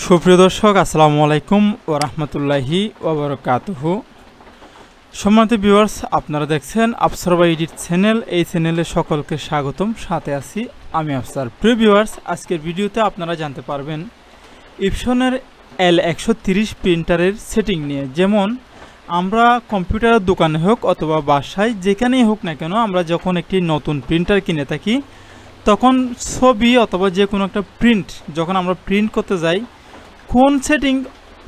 সুপ্রিয় দর্শক, আসসালামু আলাইকুম ওয়া রাহমাতুল্লাহি ওয়া বারাকাতুহু। সম্মানিত ভিউয়ার্স, আপনারা দেখছেন আফসার বাই এডিট চ্যানেল। এই চ্যানেলে সকলকে স্বাগতম। সাথে আছি আমি আফসার। প্রিয় ভিউয়ার্স, আজকের ভিডিওতে আপনারা জানতে পারবেন ইপসনের L130 প্রিন্টারের সেটিং নিয়ে। যেমন আমরা কম্পিউটারের দোকানে হোক অথবা বাসায় যেখানেই হোক না কেন, আমরা যখন একটি নতুন প্রিন্টার কিনে থাকি তখন ছবি অথবা যে কোনো একটা প্রিন্ট যখন আমরা প্রিন্ট করতে যাই, কোন সেটিং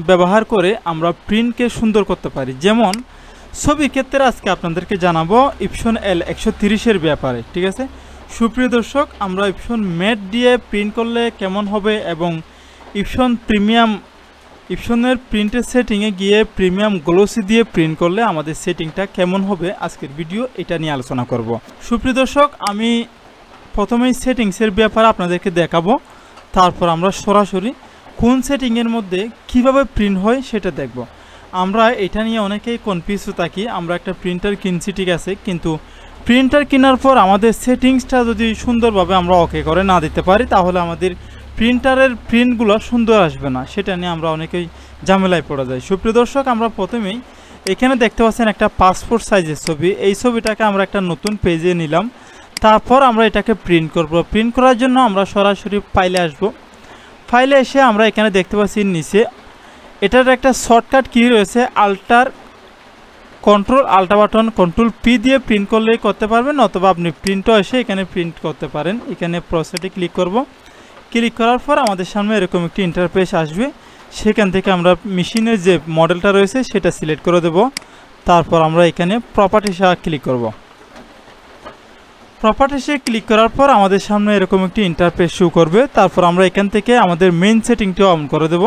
ব্যবহার করে আমরা প্রিন্টকে সুন্দর করতে পারি। যেমন ছবির ক্ষেত্রে আজকে আপনাদেরকে জানাবো ইপসন L130 ব্যাপারে। ঠিক আছে সুপ্রিয় দর্শক, আমরা ইপসন ম্যাট দিয়ে প্রিন্ট করলে কেমন হবে এবং ইপসনের প্রিন্টের সেটিংয়ে গিয়ে প্রিমিয়াম গ্লোসি দিয়ে প্রিন্ট করলে আমাদের সেটিংটা কেমন হবে, আজকের ভিডিও এটা নিয়ে আলোচনা করব। সুপ্রিয় দর্শক, আমি প্রথমেই সেটিংসের ব্যাপারে আপনাদেরকে দেখাবো, তারপর আমরা সরাসরি কোন সেটিংয়ের মধ্যে কিভাবে প্রিন্ট হয় সেটা দেখব। আমরা এটা নিয়ে অনেকেই কনফিউজ থাকি। আমরা একটা প্রিন্টার কিনছি, ঠিক আছে, কিন্তু প্রিন্টার কেনার পর আমাদের সেটিংসটা যদি সুন্দরভাবে আমরা ওকে করে না দিতে পারি, তাহলে আমাদের প্রিন্টারের প্রিন্টগুলো সুন্দর আসবে না। সেটা নিয়ে আমরা অনেকেই ঝামেলায় পড়ে যাই। সুপ্রিয় দর্শক, আমরা প্রথমেই এখানে দেখতে পাচ্ছেন একটা পাসপোর্ট সাইজের ছবি। এই ছবিটাকে আমরা একটা নতুন পেজে নিলাম, তারপর আমরা এটাকে প্রিন্ট করব। প্রিন্ট করার জন্য আমরা সরাসরি ফাইলে আসব। ফাইলে এসে আমরা এখানে দেখতে পাচ্ছি নিচে এটার একটা শর্টকাট কি রয়েছে, আল্টা বাটন কন্ট্রোল পি দিয়ে প্রিন্ট করলেই করতে পারবেন, অথবা আপনি প্রিন্টও এসে এখানে প্রিন্ট করতে পারেন। এখানে প্রসেসে ক্লিক করব। ক্লিক করার পর আমাদের সামনে এরকম একটি ইন্টারফেস আসবে। সেখান থেকে আমরা মেশিনের যে মডেলটা রয়েছে সেটা সিলেক্ট করে দেব। তারপর আমরা এখানে প্রপার্টিসে ক্লিক করব। প্রপার্টিসে ক্লিক করার পর আমাদের সামনে এরকম একটি ইন্টারফেস শো করবে। তারপর আমরা এখান থেকে আমাদের মেইন সেটিংটা অন করে দেব।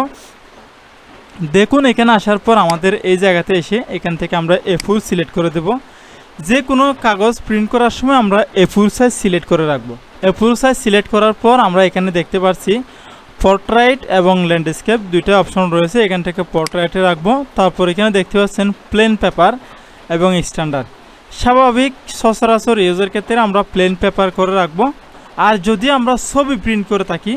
দেখুন, এখানে আসার পর আমাদের এই জায়গাতে এসে এখান থেকে আমরা A4 সিলেক্ট করে দেব। যে কোনো কাগজ প্রিন্ট করার সময় আমরা A4 সাইজ সিলেক্ট করে রাখবো। A4 সাইজ সিলেক্ট করার পর আমরা এখানে দেখতে পাচ্ছি পোর্ট্রেট এবং ল্যান্ডস্কেপ দুইটা অপশন রয়েছে। এখান থেকে পোর্ট্রেটে রাখবো। তারপর এখানে দেখতে পাচ্ছেন প্লেন পেপার এবং স্ট্যান্ডার্ড। স্বাভাবিক সচরাচর ইউজের ক্ষেত্রে আমরা প্লেন পেপার করে রাখবো। আর যদি আমরা ছবি প্রিন্ট করে থাকি,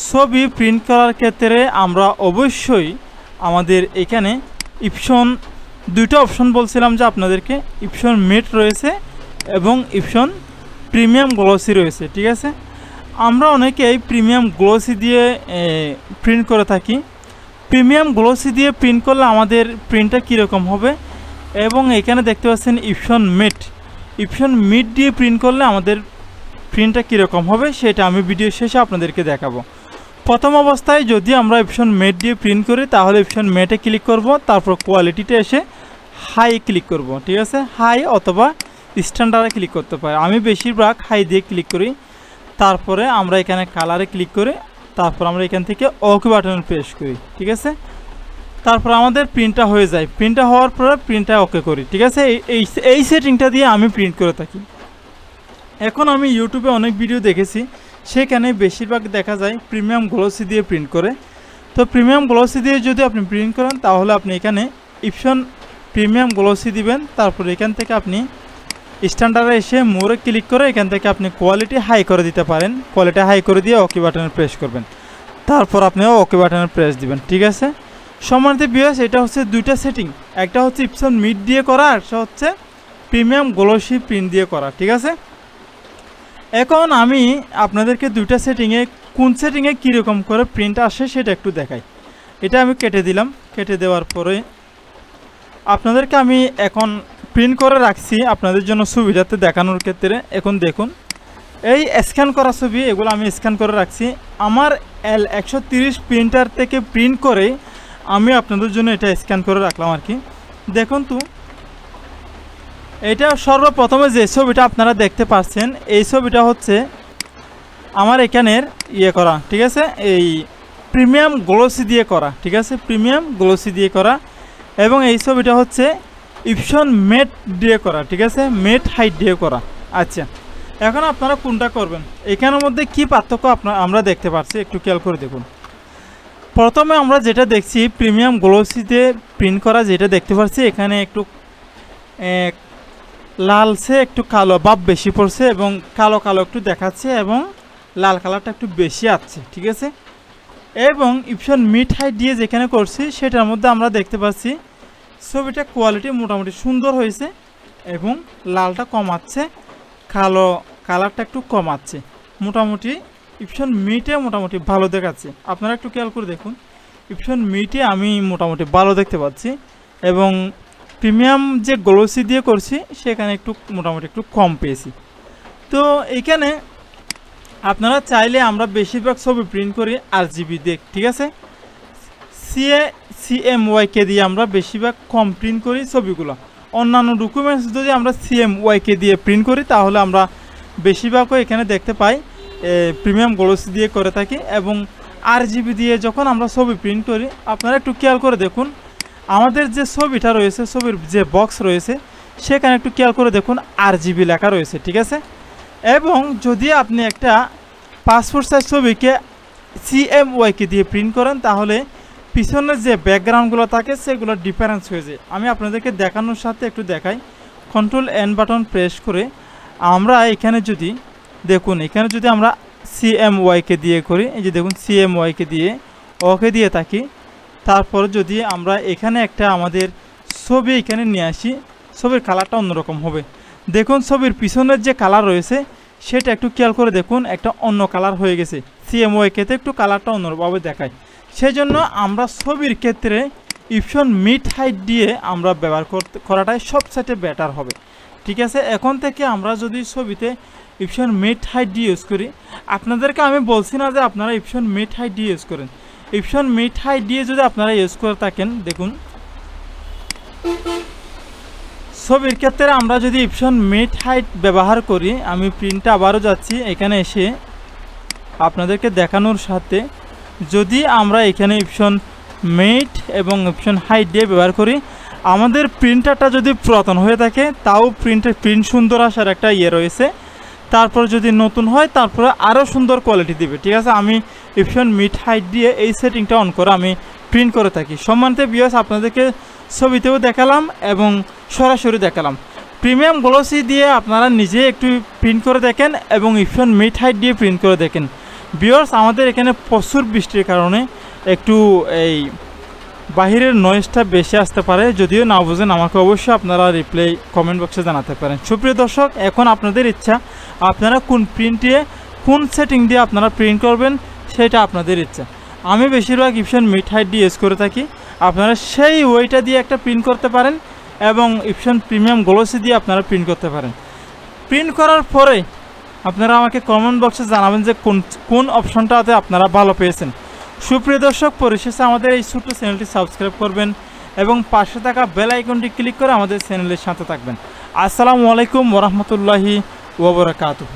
ছবি প্রিন্ট করার ক্ষেত্রে আমরা অবশ্যই আমাদের এখানে ইপসন দুইটা অপশন বলছিলাম যে আপনাদেরকে, ইপসন মেট রয়েছে এবং ইপসন প্রিমিয়াম গ্লোসি রয়েছে। ঠিক আছে, আমরা অনেকেই প্রিমিয়াম গ্লোসি দিয়ে প্রিন্ট করে থাকি। প্রিমিয়াম গ্লোসি দিয়ে প্রিন্ট করলে আমাদের প্রিন্টটা কীরকম হবে, এবং এখানে দেখতে পাচ্ছেন ইপসন মিট দিয়ে প্রিন্ট করলে আমাদের প্রিন্টটা কীরকম হবে সেটা আমি ভিডিও শেষে আপনাদেরকে দেখাবো। প্রথম অবস্থায় যদি আমরা ইপসন মেট দিয়ে প্রিন্ট করি, তাহলে ইপসন মেটে ক্লিক করব। তারপর কোয়ালিটিতে এসে হাই ক্লিক করব। ঠিক আছে, হাই অথবা স্ট্যান্ডার্ডে ক্লিক করতে পারি। আমি বেশিরভাগ হাই দিয়ে ক্লিক করি। তারপরে আমরা এখানে কালারে ক্লিক করি। তারপর আমরা এখান থেকে ওকে বাটনে প্রেস করি। ঠিক আছে, তারপর আমাদের প্রিন্টটা হয়ে যায়। প্রিন্টটা হওয়ার পরে প্রিন্টটা ওকে করি। ঠিক আছে, এই সেটিংটা দিয়ে আমি প্রিন্ট করে থাকি। এখন আমি ইউটিউবে অনেক ভিডিও দেখেছি, সেখানে বেশিরভাগ দেখা যায় প্রিমিয়াম গ্লোসি দিয়ে প্রিন্ট করে। তো প্রিমিয়াম গ্লোসি দিয়ে যদি আপনি প্রিন্ট করেন, তাহলে আপনি এখানে ইপসন প্রিমিয়াম গ্লোসি দিবেন। তারপর এখান থেকে আপনি স্ট্যান্ডার্ডে এসে মোরে ক্লিক করে এখান থেকে আপনি কোয়ালিটি হাই করে দিতে পারেন। কোয়ালিটি হাই করে দিয়ে ওকে বাটনে প্রেস করবেন। তারপর আপনি ওকে বাটনে প্রেস দিবেন। ঠিক আছে, সম্মানিত ভিউয়ার্স, এটা হচ্ছে দুইটা সেটিং। একটা হচ্ছে ইপসন মিট দিয়ে করা, আর একটা হচ্ছে প্রিমিয়াম গ্লোসি প্রিন্ট দিয়ে করা। ঠিক আছে, এখন আমি আপনাদেরকে দুইটা সেটিংয়ে কোন সেটিংয়ে কীরকম করে প্রিন্ট আসে সেটা একটু দেখাই। এটা আমি কেটে দিলাম। কেটে দেওয়ার পরে আপনাদেরকে আমি এখন প্রিন্ট করে রাখছি আপনাদের জন্য সুবিধাতে দেখানোর ক্ষেত্রে। এখন দেখুন, এই স্ক্যান করা ছবি, এগুলো আমি স্ক্যান করে রাখছি আমার L130 প্রিন্টার থেকে প্রিন্ট করে আমি আপনাদের জন্য এটা স্ক্যান করে রাখলাম আর কি। দেখুন তো, এটা সর্বপ্রথমে যে ছবিটা আপনারা দেখতে পাচ্ছেন, এই ছবিটা হচ্ছে আমার এখানের করা। ঠিক আছে, এই প্রিমিয়াম গ্লোসি দিয়ে করা। ঠিক আছে, প্রিমিয়াম গ্লোসি দিয়ে করা, এবং এই ছবিটা হচ্ছে ইপসন মেট দিয়ে করা। ঠিক আছে, মেট হাইট দিয়ে করা। আচ্ছা, এখন আপনারা কোনটা করবেন, এখানের মধ্যে কি পার্থক্য আমরা দেখতে পাচ্ছি, একটু খেয়াল করে দেখুন। প্রথমে আমরা যেটা দেখছি প্রিমিয়াম গ্লোসিতে প্রিন্ট করা, যেটা দেখতে পাচ্ছি এখানে একটু লালসে একটু কালো ভাব বেশি পড়ছে এবং কালো কালো একটু দেখাচ্ছে এবং লাল কালারটা একটু বেশি আসছে। ঠিক আছে, এবং ইপসন মিড হাইট দিয়ে যেখানে করছি সেটার মধ্যে আমরা দেখতে পাচ্ছি ছবিটা কোয়ালিটি মোটামুটি সুন্দর হয়েছে এবং লালটা কমাচ্ছে, কালো কালারটা একটু কমাচ্ছে, মোটামুটি ইপসন মিটে মোটামুটি ভালো দেখাচ্ছে। আপনারা একটু খেয়াল করে দেখুন, ইপসন মিটে আমি মোটামুটি ভালো দেখতে পাচ্ছি এবং প্রিমিয়াম যে গ্লোসি দিয়ে করছি সেখানে একটু মোটামুটি একটু কম পেয়েছি। তো এইখানে আপনারা চাইলে আমরা বেশিরভাগ ছবি প্রিন্ট করি RGB দিয়ে, ঠিক আছে। CMYK দিয়ে আমরা বেশিরভাগ কম প্রিন্ট করি ছবিগুলো। অন্যান্য ডকুমেন্টস যদি আমরা CMYK দিয়ে প্রিন্ট করি তাহলে আমরা বেশিরভাগও এখানে দেখতে পাই প্রিমিয়াম গ্লোসি দিয়ে করে থাকি। এবং RGB দিয়ে যখন আমরা ছবি প্রিন্ট করি আপনারা একটু খেয়াল করে দেখুন, আমাদের যে ছবিটা রয়েছে, ছবির যে বক্স রয়েছে সেখানে একটু খেয়াল করে দেখুন RGB লেখা রয়েছে, ঠিক আছে। এবং যদি আপনি একটা পাসপোর্ট সাইজ ছবিকে CMYK দিয়ে প্রিন্ট করেন তাহলে পিছনের যে ব্যাকগ্রাউন্ডগুলো থাকে সেগুলো ডিফারেন্স হয়ে যায়। আমি আপনাদেরকে দেখানোর সাথে একটু দেখাই। Ctrl+N বাটন প্রেস করে আমরা এখানে যদি দেখুন, এখানে যদি আমরা CMYK দিয়ে করি, এই যে দেখুন CMYK দিয়ে ওকে দিয়ে থাকি, তারপর যদি আমরা এখানে একটা আমাদের ছবি এখানে নিয়ে আসি, ছবির কালারটা অন্যরকম হবে। দেখুন ছবির পিছনের যে কালার রয়েছে সেটা একটু খেয়াল করে দেখুন, একটা অন্য কালার হয়ে গেছে। CMYK-তে একটু কালারটা অন্যভাবে দেখায়। সেই জন্য আমরা ছবির ক্ষেত্রে ইপসন মিড হাইট দিয়ে আমরা ব্যবহার করাটাই সবচেয়ে বেটার হবে, ঠিক আছে। এখন থেকে আমরা যদি ছবিতে ইপসন মিড হাইট দিয়ে ইউজ করি, আপনাদেরকে আমি বলছি না যে আপনারা ইপসন মিড হাইট দিয়ে ইউজ করেন। ইপসন মিড হাইট দিয়ে যদি আপনারা ইউজ করে থাকেন, দেখুন ছবির ক্ষেত্রে আমরা যদি ইপসন মিড হাইট ব্যবহার করি, আমি প্রিন্টটা আবারও যাচ্ছি, এখানে এসে আপনাদেরকে দেখানোর সাথে যদি আমরা এখানে ইপসন মিড এবং ইপসন হাইট দিয়ে ব্যবহার করি, আমাদের প্রিন্টারটা যদি পুরাতন হয়ে থাকে তাও প্রিন্ট সুন্দর আসার একটা রয়েছে। তারপর যদি নতুন হয় তারপরে আরও সুন্দর কোয়ালিটি দিবে, ঠিক আছে। আমি ইপসন মিড হাইট দিয়ে এই সেটিংটা অন করে আমি প্রিন্ট করে থাকি। সম্মানিত ভিউয়ার্স, আপনাদেরকে ছবিতেও দেখালাম এবং সরাসরি দেখালাম। প্রিমিয়াম গ্লোসি দিয়ে আপনারা নিজে একটু প্রিন্ট করে দেখেন এবং ইপসন মিড হাইট দিয়ে প্রিন্ট করে দেখেন। ভিউয়ার্স, আমাদের এখানে প্রচুর বৃষ্টির কারণে একটু এই বাহিরের নয়েজটা বেশি আসতে পারে, যদিও না বুঝেন আমাকে অবশ্যই আপনারা রিপ্লাই কমেন্ট বক্সে জানাতে পারেন। সুপ্রিয় দর্শক, এখন আপনাদের ইচ্ছা, আপনারা কোন প্রিন্টে কোন সেটিং দিয়ে আপনারা প্রিন্ট করবেন সেটা আপনাদের ইচ্ছা। আমি বেশিরভাগ ইপসন মিড হাইট দিয়ে ইউজ করে থাকি, আপনারা সেই ওইটা দিয়ে একটা প্রিন্ট করতে পারেন এবং ইপসন প্রিমিয়াম গ্লোসি দিয়ে আপনারা প্রিন্ট করতে পারেন। প্রিন্ট করার পরে আপনারা আমাকে কমেন্ট বক্সে জানাবেন যে কোন অপশনটাতে আপনারা ভালো পেয়েছেন। সুপ্রিয় দর্শক, পরিশেষে আমাদের এই ছোট্ট চ্যানেলটি সাবস্ক্রাইব করবেন এবং পাশে থাকা বেল আইকনটি ক্লিক করে আমাদের চ্যানেলের সাথে থাকবেন। আসসালামু আলাইকুম ওয়া রাহমাতুল্লাহি ওয়া বারাকাতুহু।